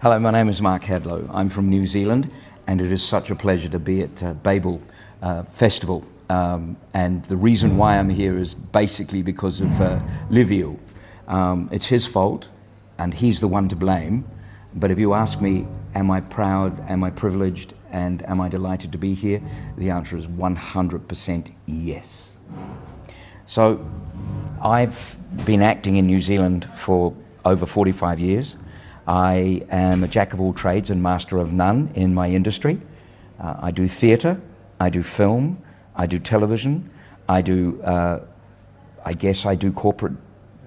Hello, my name is Mark Hadlow. I'm from New Zealand, and it is such a pleasure to be at Babel Festival. And the reason why I'm here is basically because of Livio. It's his fault, and he's the one to blame. But if you ask me, am I proud, am I privileged, and am I delighted to be here? The answer is 100% yes. So, I've been acting in New Zealand for over 45 years. I am a jack of all trades and master of none in my industry. I do theatre, I do film, I do television, I do corporate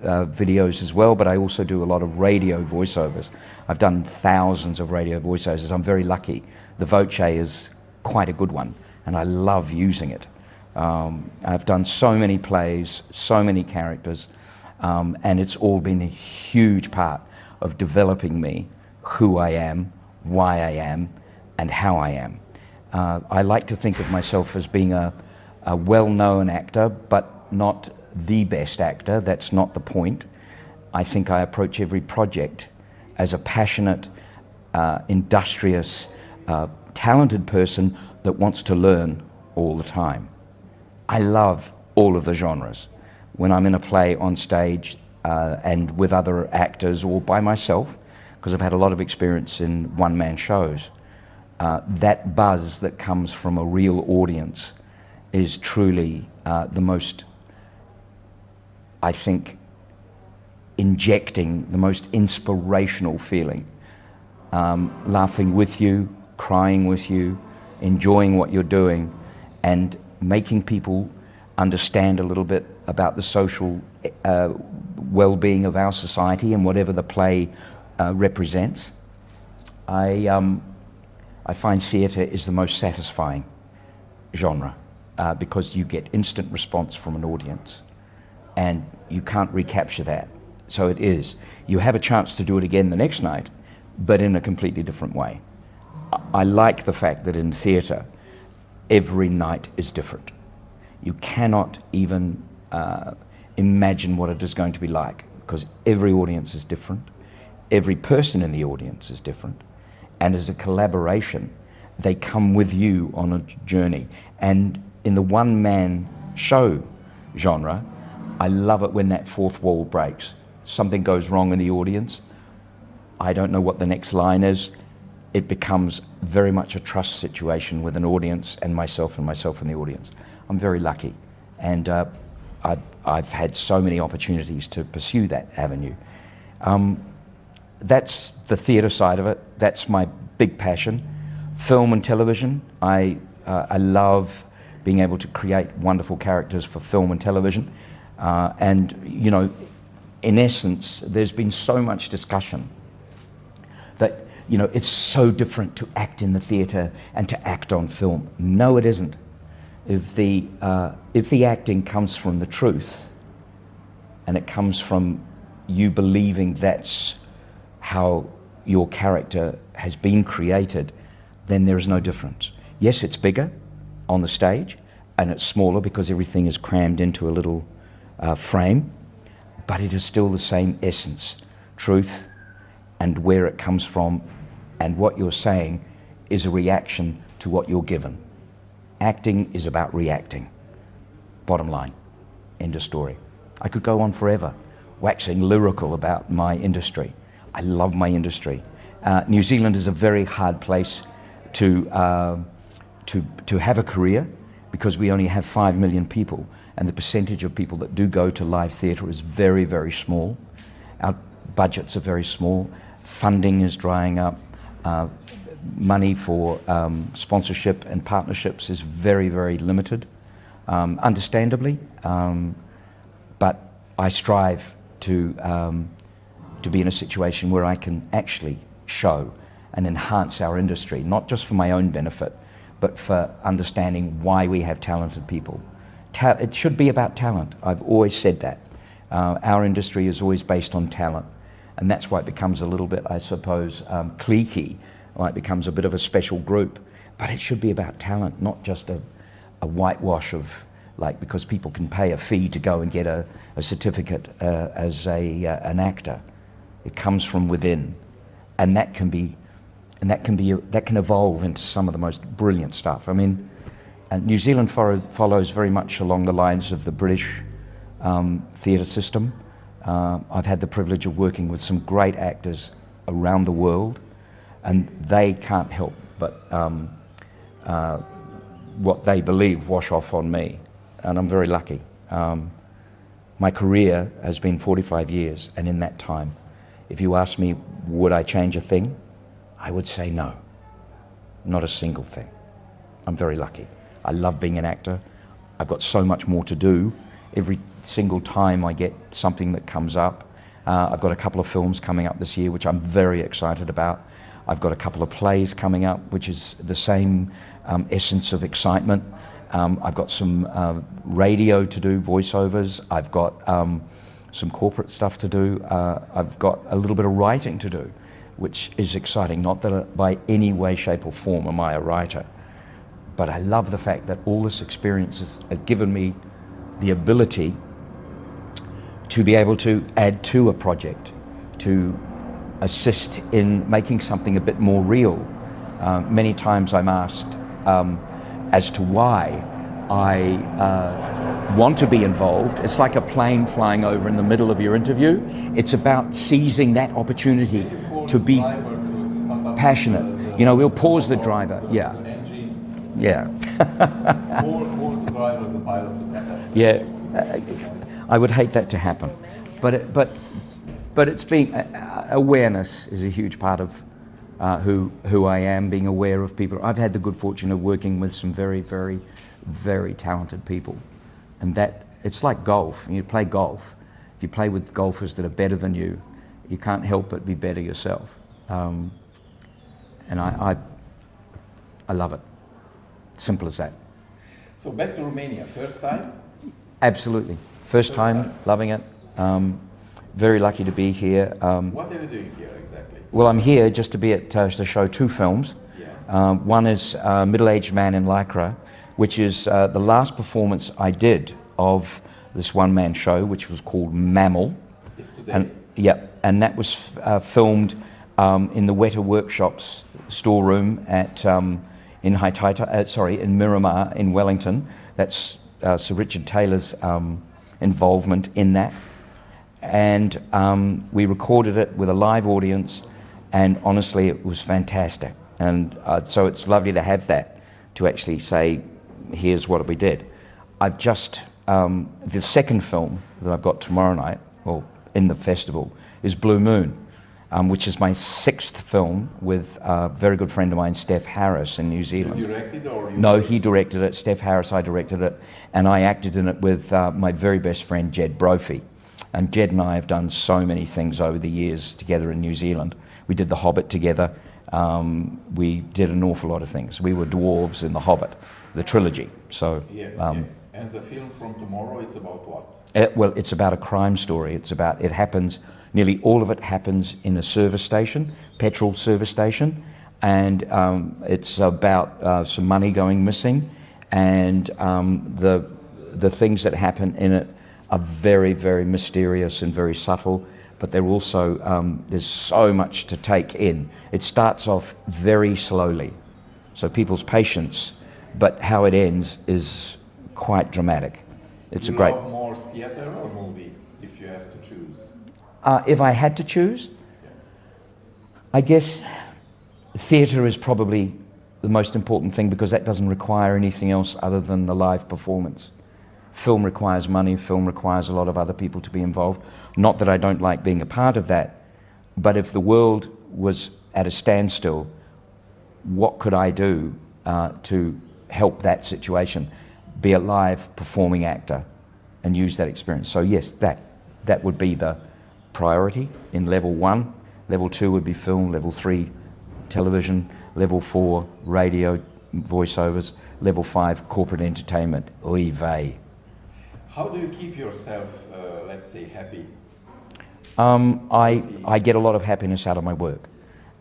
videos as well, but I also do a lot of radio voiceovers. I've done thousands of radio voiceovers. I'm very lucky. The Voce is quite a good one, and I love using it. I've done so many plays, so many characters, and it's all been a huge part of developing me, who I am, why I am, and how I am. I like to think of myself as being a well-known actor, but not the best actor. That's not the point. I think I approach every project as a passionate, industrious, talented person that wants to learn all the time. I love all of the genres. When I'm in a play on stage and with other actors or by myself, because I've had a lot of experience in one-man shows, that buzz that comes from a real audience is truly the most, I think, injecting, the most inspirational feeling. Laughing with you, crying with you, enjoying what you're doing, and making people understand a little bit about the social well-being of our society and whatever the play represents. I find theatre is the most satisfying genre because you get instant response from an audience, and you can't recapture that. So it is. You have a chance to do it again the next night, but in a completely different way. I like the fact that in theatre, every night is different. You cannot even imagine what it is going to be like, because every audience is different, every person in the audience is different, and as a collaboration, they come with you on a journey. And in the one-man show genre, I love it when that fourth wall breaks. Something goes wrong in the audience. I don't know what the next line is. It becomes very much a trust situation with an audience and myself and the audience. I'm very lucky, and I've had so many opportunities to pursue that avenue. That's the theatre side of it. That's my big passion. Film and television, I love being able to create wonderful characters for film and television. And, you know, in essence, there's been so much discussion that, you know, it's so different to act in the theatre and to act on film. No, it isn't. If the acting comes from the truth, and it comes from you believing that's how your character has been created, then there is no difference. Yes, it's bigger on the stage, and it's smaller because everything is crammed into a little frame, but it is still the same essence, truth, and where it comes from, and what you're saying is a reaction to what you're given. Acting is about reacting. Bottom line, end of story. I could go on forever, waxing lyrical about my industry. I love my industry. New Zealand is a very hard place to have a career, because we only have 5 million people, and the percentage of people that do go to live theatre is very, very small. Our budgets are very small. Funding is drying up. Money for sponsorship and partnerships is very, very limited, understandably, but I strive to be in a situation where I can actually show and enhance our industry, not just for my own benefit, but for understanding why we have talented people. It should be about talent. I've always said that. Our industry is always based on talent, and that's why it becomes a little bit, I suppose, cliquey. It becomes a bit of a special group, but it should be about talent, not just a whitewash of, like, because people can pay a fee to go and get a certificate as an actor. It comes from within, and that can evolve into some of the most brilliant stuff. I mean, New Zealand follows very much along the lines of the British theatre system. I've had the privilege of working with some great actors around the world, and they can't help but what they believe wash off on me, and I'm very lucky. My career has been 45 years, and in that time, if you ask me, would I change a thing? I would say no, not a single thing. I'm very lucky. I love being an actor. I've got so much more to do. Every single time I get something that comes up, I've got a couple of films coming up this year, which I'm very excited about. I've got a couple of plays coming up, which is the same essence of excitement. I've got some radio to do, voiceovers. I've got some corporate stuff to do. I've got a little bit of writing to do, which is exciting. Not that by any way, shape or form am I a writer, but I love the fact that all this experience has given me the ability to be able to add to a project, to assist in making something a bit more real. Many times I'm asked as to why I want to be involved. It's like a plane flying over in the middle of your interview. It's about seizing that opportunity to be passionate. You know, we'll pause the driver. Yeah. Yeah. Pause the driver as the pilot. Yeah. I would hate that to happen. But it's being awareness is a huge part of who I am, being aware of people. I've had the good fortune of working with some very, very, very talented people, and that it's like golf. You play golf. If you play with golfers that are better than you, you can't help but be better yourself. And I love it. Simple as that. So back to Romania, first time? Absolutely, first time, loving it. Very lucky to be here. What are you doing here exactly? Well, I'm here just to be at to show two films. Yeah. One is Middle-Aged Man in Lycra, which is the last performance I did of this one-man show, which was called Mammal. It's today. And that was filmed in the Weta Workshops storeroom at in in Miramar in Wellington. That's Sir Richard Taylor's involvement in that. And we recorded it with a live audience, and honestly it was fantastic. And so it's lovely to have that, to actually say, here's what we did. I've just, the second film that I've got tomorrow night, or in the festival, is Blue Moon, which is my 6th film with a very good friend of mine, Steph Harris in New Zealand. You directed or you... No, he directed it. Steph Harris, I directed it, and I acted in it with my very best friend, Jed Brophy. And Jed and I have done so many things over the years together in New Zealand. We did The Hobbit together. We did an awful lot of things. We were dwarves in The Hobbit, the trilogy. So, And the film from tomorrow, it's about what? Well, it's about a crime story. It happens, nearly all of it happens in a service station, petrol service station, and it's about some money going missing, and the things that happen in it are very, very mysterious and very subtle, but they're also, there's so much to take in. It starts off very slowly, so people's patience, but how it ends is quite dramatic. It's a great... love more theater or movie, if you have to choose? If I had to choose, I guess theatre is probably the most important thing, because that doesn't require anything else other than the live performance. Film requires money, film requires a lot of other people to be involved. Not that I don't like being a part of that, but if the world was at a standstill, what could I do to help that situation? Be a live performing actor and use that experience. So yes, that would be the priority in level 1. Level 2 would be film, level 3 television, level 4 radio, voiceovers, level 5 corporate entertainment. Oy vey. How do you keep yourself, let's say, happy? I get a lot of happiness out of my work,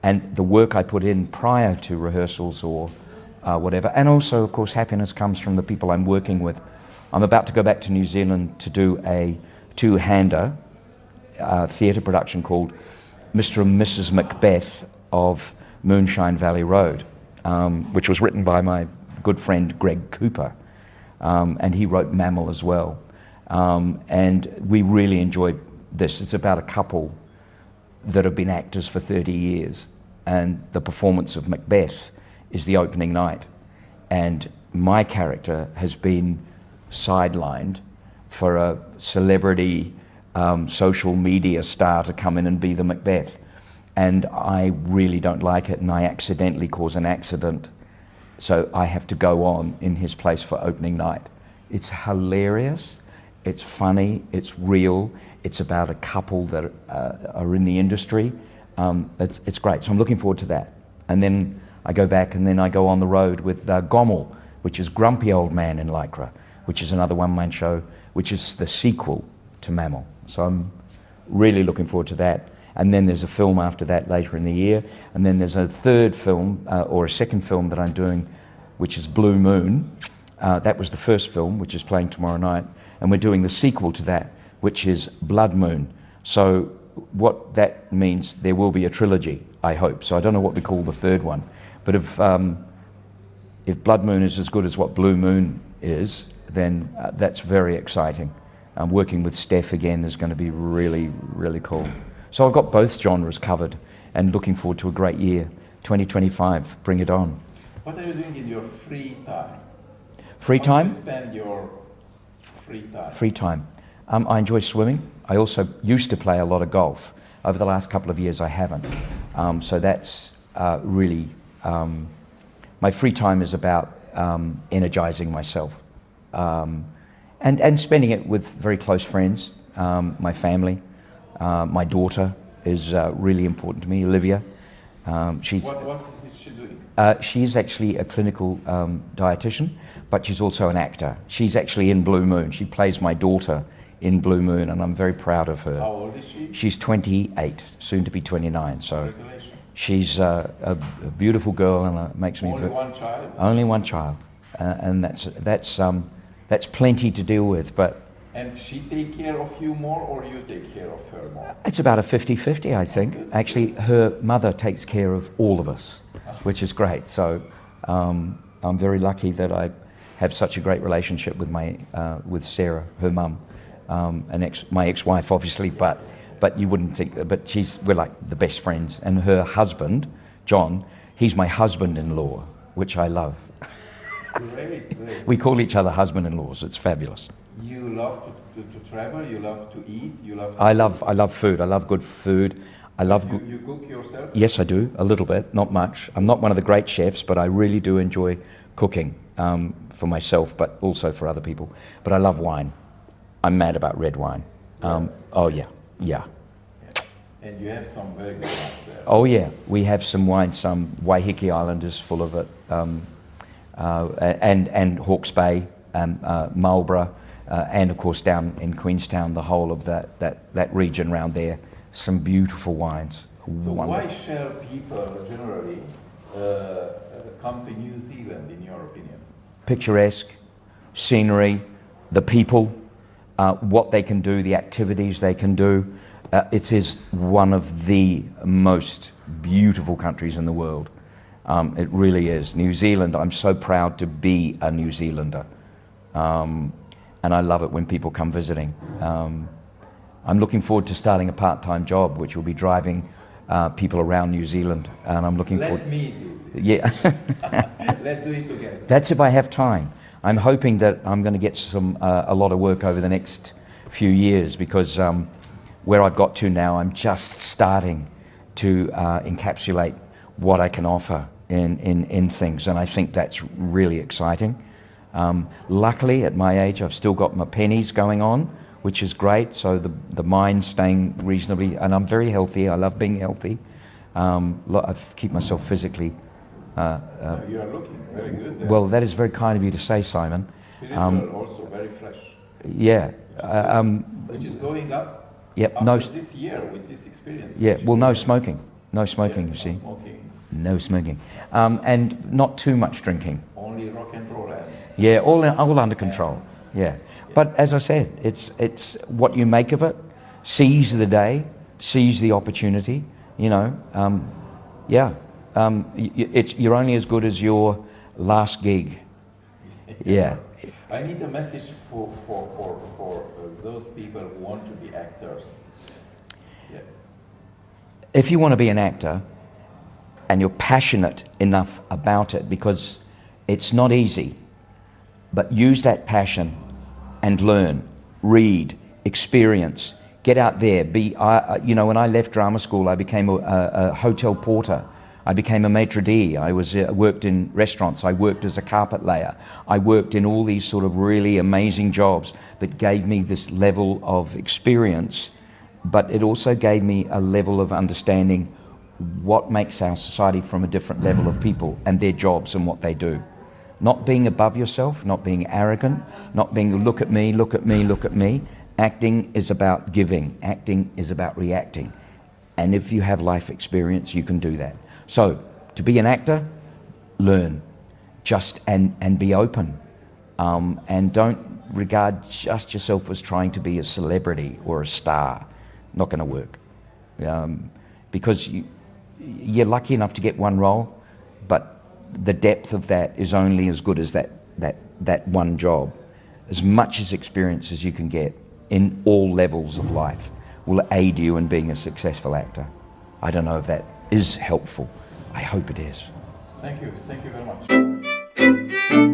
and the work I put in prior to rehearsals or whatever, and also, of course, happiness comes from the people I'm working with. I'm about to go back to New Zealand to do a two-hander theatre production called Mr. and Mrs. Macbeth of Moonshine Valley Road, which was written by my good friend Greg Cooper, and he wrote Mammal as well. And we really enjoyed this. It's about a couple that have been actors for 30 years, and the performance of Macbeth is the opening night. And my character has been sidelined for a celebrity social media star to come in and be the Macbeth. And I really don't like it, and I accidentally cause an accident. So I have to go on in his place for opening night. It's hilarious, it's funny, it's real, it's about a couple that are in the industry. It's great, so I'm looking forward to that. And then I go back and then I go on the road with Gommel, which is Grumpy Old Man in Lycra, which is another one-man show, which is the sequel to Mammal. So I'm really looking forward to that. And then there's a film after that later in the year. And then there's a third film, or a second film that I'm doing, which is Blue Moon. That was the first film, which is playing tomorrow night. And we're doing the sequel to that, which is Blood Moon. So what that means, there will be a trilogy, I hope. So I don't know what we call the third one. But if Blood Moon is as good as what Blue Moon is, then that's very exciting. Working with Steph again is going to be really, really cool. So I've got both genres covered and looking forward to a great year. 2025, bring it on. What are you doing in your free time? Free time? How do you spend your free time? Free time. I enjoy swimming. I also used to play a lot of golf. Over the last couple of years I haven't. So that's really, my free time is about energizing myself. And spending it with very close friends, my family. My daughter is really important to me, Olivia. What is she doing? She's actually a clinical dietitian, but she's also an actor. She's actually in Blue Moon. She plays my daughter in Blue Moon, and I'm very proud of her. How old is she? She's 28, soon to be 29. So congratulations. She's a beautiful girl, and it makes me... Only one child? Only one child. And that's plenty to deal with, but... And she take care of you more, or you take care of her more? It's about a 50-50, I think. Actually, her mother takes care of all of us, which is great. So I'm very lucky that I have such a great relationship with with Sarah, her mum, my ex-wife, obviously. But you wouldn't think. But we're like the best friends. And her husband, John, he's my husband-in-law, which I love. Great. We call each other husband-in-laws. It's fabulous. You love to travel, you love to eat, you love to... I love food. I love good food. I love You cook yourself? Yes, I do, a little bit, not much. I'm not one of the great chefs, but I really do enjoy cooking for myself, but also for other people. But I love wine. I'm mad about red wine. Oh yeah. And you have some very good wines there. Oh yeah, we have some wine. Some Waiheke Island is full of it, and Hawke's Bay, Marlborough. And of course down in Queenstown, the whole of that region around there, some beautiful wines. So wonderful. why shall people generally come to New Zealand, in your opinion? Picturesque, scenery, the people, what they can do, the activities they can do. It is one of the most beautiful countries in the world. It really is. New Zealand, I'm so proud to be a New Zealander. And I love it when people come visiting. I'm looking forward to starting a part-time job, which will be driving people around New Zealand, and I'm looking forward... Let me do this. Yeah. Let's do it together. That's if I have time. I'm hoping that I'm going to get a lot of work over the next few years, because where I've got to now, I'm just starting to encapsulate what I can offer in things, and I think that's really exciting. Luckily, at my age, I've still got my pennies going on, which is great. So the mind's staying reasonably, and I'm very healthy. I love being healthy. I keep myself physically. You are looking very good there. Well, that is very kind of you to say, Simon. Spiritual, also very fresh. Yeah. Which is going up. Yep. After this year, with this experience. Yeah. Well, no smoking. No smoking. Yeah, you see. Smoking. No smoking. And not too much drinking. Only rock and roll. Yeah, all under control. Yeah, but as I said, it's what you make of it. Seize the day, seize the opportunity, You know, yeah. You're only as good as your last gig. Yeah. I need a message for those people who want to be actors. Yeah. If you want to be an actor and you're passionate enough about it, because it's not easy, but use that passion and learn, read, experience, get out there. You know, when I left drama school, I became a hotel porter. I became a maitre d'. I worked in restaurants. I worked as a carpet layer. I worked in all these sort of really amazing jobs that gave me this level of experience, but it also gave me a level of understanding what makes our society from a different level of people and their jobs and what they do. Not being above yourself, not being arrogant, not being look at me, look at me, look at me. Acting is about giving. Acting is about reacting. And if you have life experience, you can do that. So, to be an actor, learn, and be open, and don't regard just yourself as trying to be a celebrity or a star. Not going to work, because you're lucky enough to get one role, but the depth of that is only as good as that one job. As much as experience as you can get in all levels of life will aid you in being a successful actor. I don't know if that is helpful. I hope it is. Thank you very much.